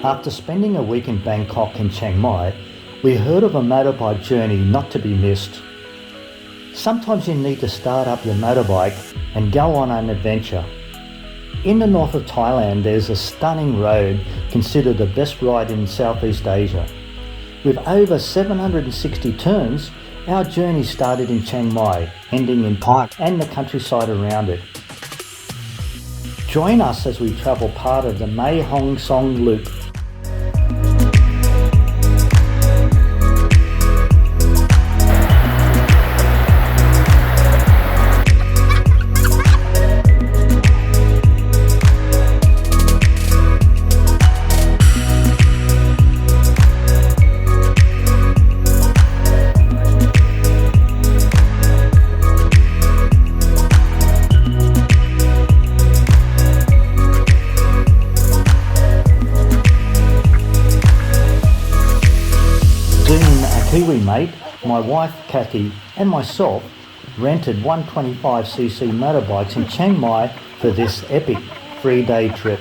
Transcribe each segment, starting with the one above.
After spending a week in Bangkok and Chiang Mai, we heard of a motorbike journey not to be missed. Sometimes you need to start up your motorbike and go on an adventure. In the north of Thailand, there's a stunning road considered the best ride in Southeast Asia. With over 760 turns, our journey started in Chiang Mai, ending in Pai and the countryside around it. Join us as we travel part of the Mae Hong Son Loop. Kiwi mate, my wife Kathy and myself rented 125cc motorbikes in Chiang Mai for this epic 3-day trip.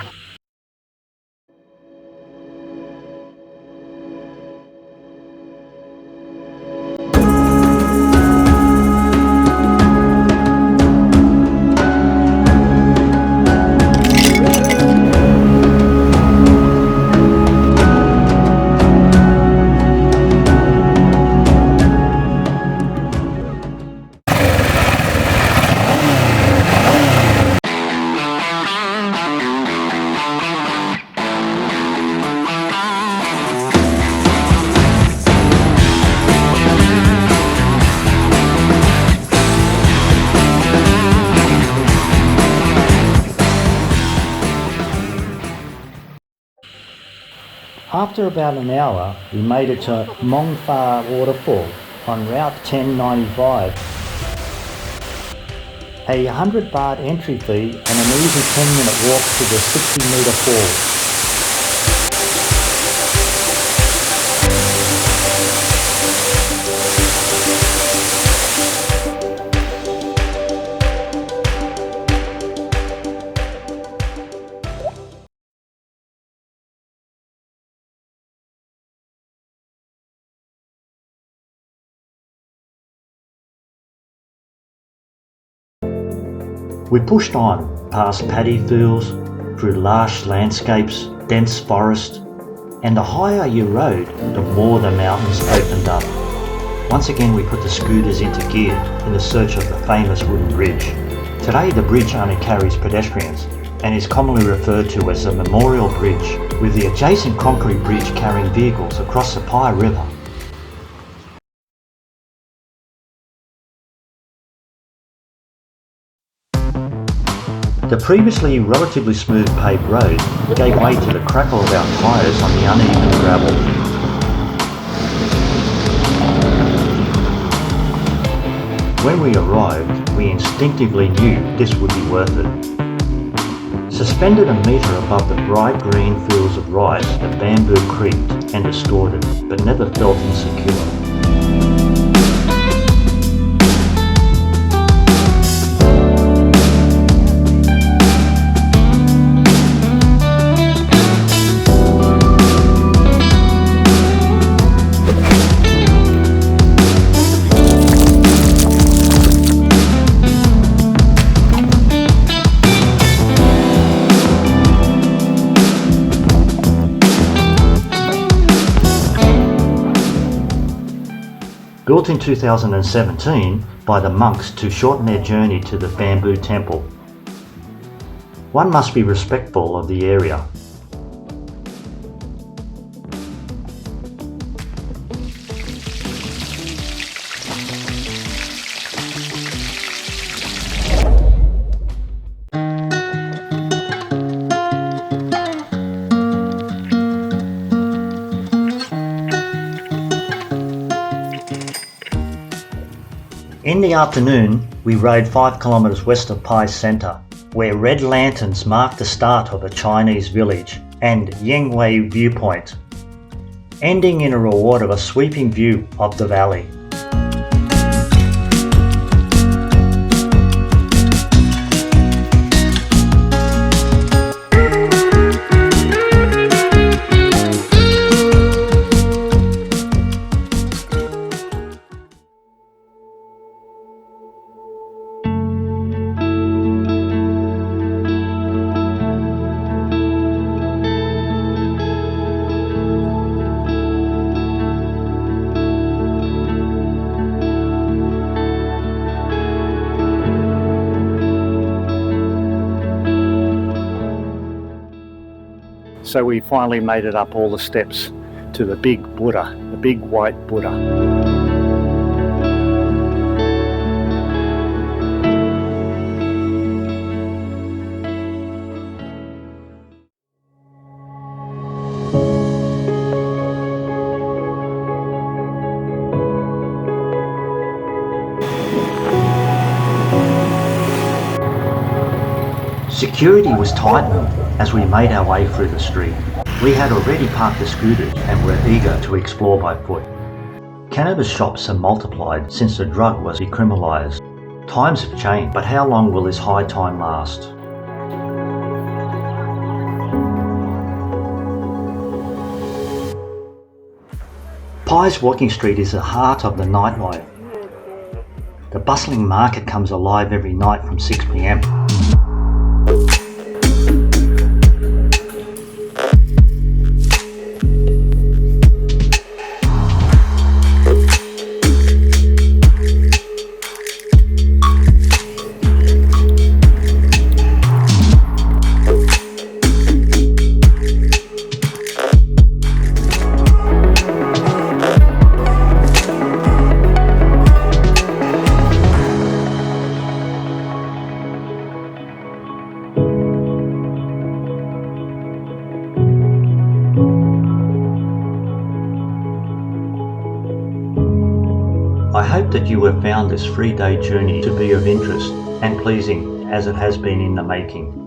After about an hour, we made it to Mongfar waterfall on Route 1095. A 100 baht entry fee and an easy 10-minute walk to the 60-metre fall. We pushed on, past paddy fields, through lush landscapes, dense forest, and the higher you rode, the more the mountains opened up. Once again we put the scooters into gear in the search of the famous wooden bridge. Today the bridge only carries pedestrians and is commonly referred to as a memorial bridge, with the adjacent concrete bridge carrying vehicles across the Pai River. The previously relatively smooth paved road gave way to the crackle of our tyres on the uneven gravel. When we arrived, we instinctively knew this would be worth it. Suspended a metre above the bright green fields of rice, the bamboo creaked and distorted, but never felt insecure. Built in 2017 by the monks to shorten their journey to the bamboo temple. One must be respectful of the area. In the afternoon, we rode 5 kilometres west of Pai Centre, where red lanterns mark the start of a Chinese village and Yangwei Viewpoint, ending in a reward of a sweeping view of the valley. So we finally made it up all the steps to the big Buddha, the big white Buddha. Security was tightened as we made our way through the street. We had already parked the scooters and were eager to explore by foot. Cannabis shops have multiplied since the drug was decriminalised. Times have changed, but how long will this high time last? Pai's walking street is the heart of the nightlife. The bustling market comes alive every night from 6 p.m. I hope that you have found this 3-day journey to be of interest and pleasing as it has been in the making.